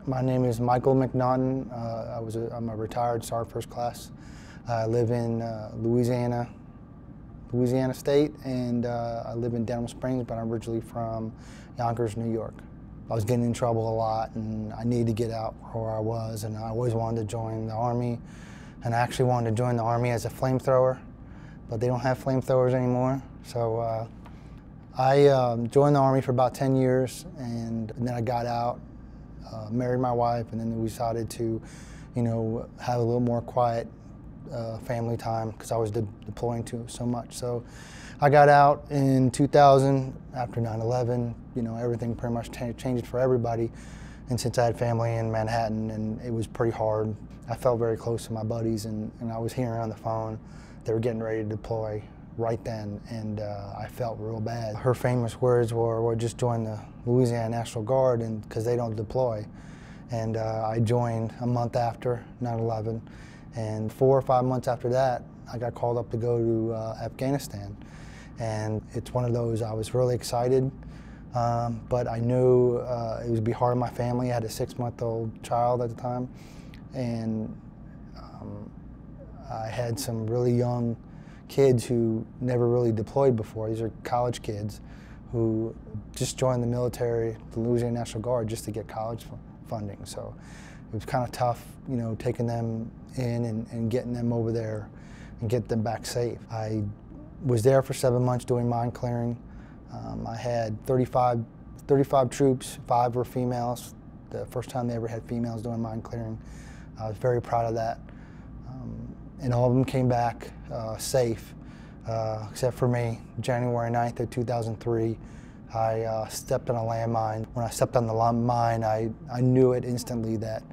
My name is Michael McNaughton. I'm a retired Sergeant First Class. I live in Louisiana State, and I live in Denham Springs, but I'm originally from Yonkers, New York. I was getting in trouble a lot, and I needed to get out where I was, and I always wanted to join the Army, and I actually wanted to join the Army as a flamethrower, but they don't have flamethrowers anymore. So I joined the Army for about 10 years, and then I got out. Married my wife, and then we decided to, have a little more quiet family time because I was deploying so much. So I got out in 2000 after 9/11. Everything pretty much changed for everybody. And since I had family in Manhattan, and it was pretty hard, I felt very close to my buddies, and I was hearing on the phone they were getting ready to deploy right then, and I felt real bad. Her famous words were, "Well, just join the Louisiana National Guard, and because they don't deploy." And I joined a month after 9/11, and 4 or 5 months after that, I got called up to go to Afghanistan. And it's one of those, I was really excited, but I knew it would be hard on my family. I had a 6-month-old child at the time, and I had some really young kids who never really deployed before. These are college kids who just joined the military, the Louisiana National Guard, just to get college funding. So it was kind of tough, taking them in and getting them over there and get them back safe. I was there for 7 months doing mine clearing. I had 35 troops, 5 were females. The first time they ever had females doing mine clearing. I was very proud of that. And all of them came back safe, except for me. January 9th of 2003, I stepped on a landmine. When I stepped on the mine, I knew it instantly that,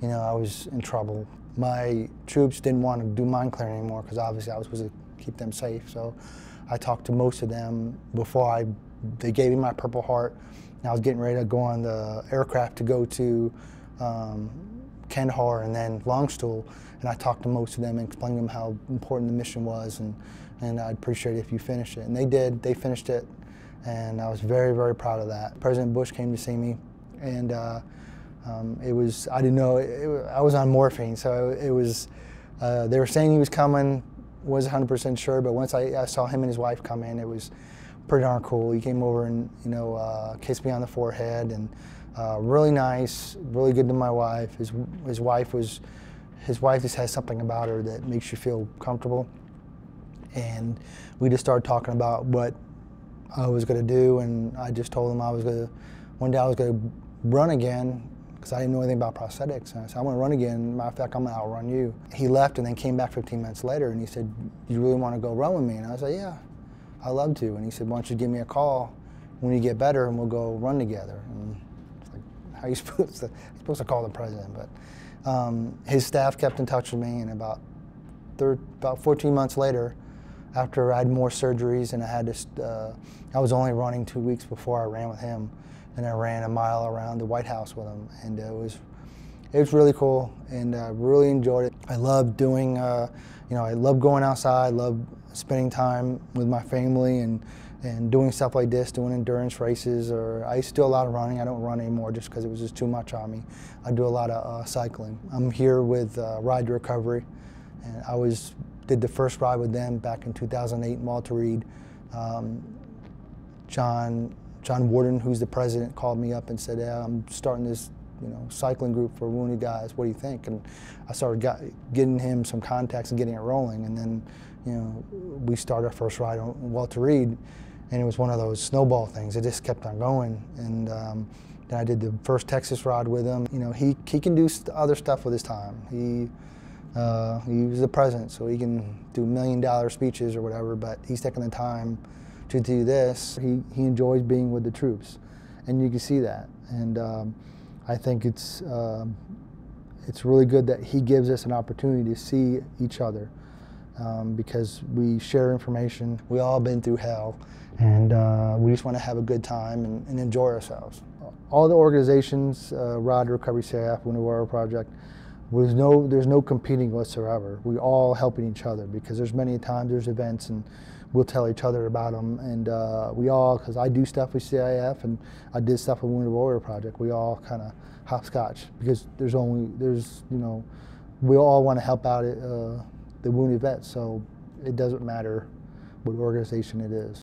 I was in trouble. My troops didn't want to do mine clearing anymore because obviously I was supposed to keep them safe. So I talked to most of them before they gave me my Purple Heart. And I was getting ready to go on the aircraft to go to Kandahar and then Longstool, and I talked to most of them and explained to them how important the mission was, and I'd appreciate it if you finish it. And they did. They finished it, and I was very, very proud of that. President Bush came to see me, and it was, I didn't know, I was on morphine, so it was, they were saying he was coming, wasn't 100% sure, but once I saw him and his wife come in, it was pretty darn cool. He came over and, kissed me on the forehead, and really nice, really good to my wife. His wife just has something about her that makes you feel comfortable. And we just started talking about what I was going to do, and I just told him one day I was going to run again, because I didn't know anything about prosthetics. And I said, "I want to run again. Matter of fact, I'm going to outrun you." He left and then came back 15 minutes later, and he said, "Do you really want to go run with me?" And I said, "Yeah, I'd love to." And he said, "Why don't you give me a call when you get better, and we'll go run together." And how are you supposed to call the president? But his staff kept in touch with me, and about 14 months later, after I had more surgeries and I was only running 2 weeks before I ran with him, and I ran a mile around the White House with him, and it was really cool, and I really enjoyed it. I love doing, I love going outside, love spending time with my family, and doing stuff like this, doing endurance races, or I used to do a lot of running. I don't run anymore just because it was just too much on me. I do a lot of cycling. I'm here with Ride to Recovery, and I did the first ride with them back in 2008 in Walter Reed. John Warden, who's the president, called me up and said, "Yeah, I'm starting this cycling group for wounded guys. What do you think?" And I started getting him some contacts and getting it rolling, and then we started our first ride on Walter Reed. And it was one of those snowball things. It just kept on going. And then I did the first Texas ride with him. He can do other stuff with his time. He was the president, so he can do $1 million speeches or whatever, but he's taking the time to do this. He enjoys being with the troops, and you can see that. And I think it's really good that he gives us an opportunity to see each other. Because we share information. We all been through hell, and we just want to have a good time and enjoy ourselves. All the organizations, Ride to Recovery CIF, Wounded Warrior Project, there's no competing whatsoever. We all helping each other, because there's many times there's events and we'll tell each other about them, and we all, because I do stuff with CIF and I did stuff with Wounded Warrior Project, we all kind of hopscotch, because there's we all want to help out the wounded vets, so it doesn't matter what organization it is.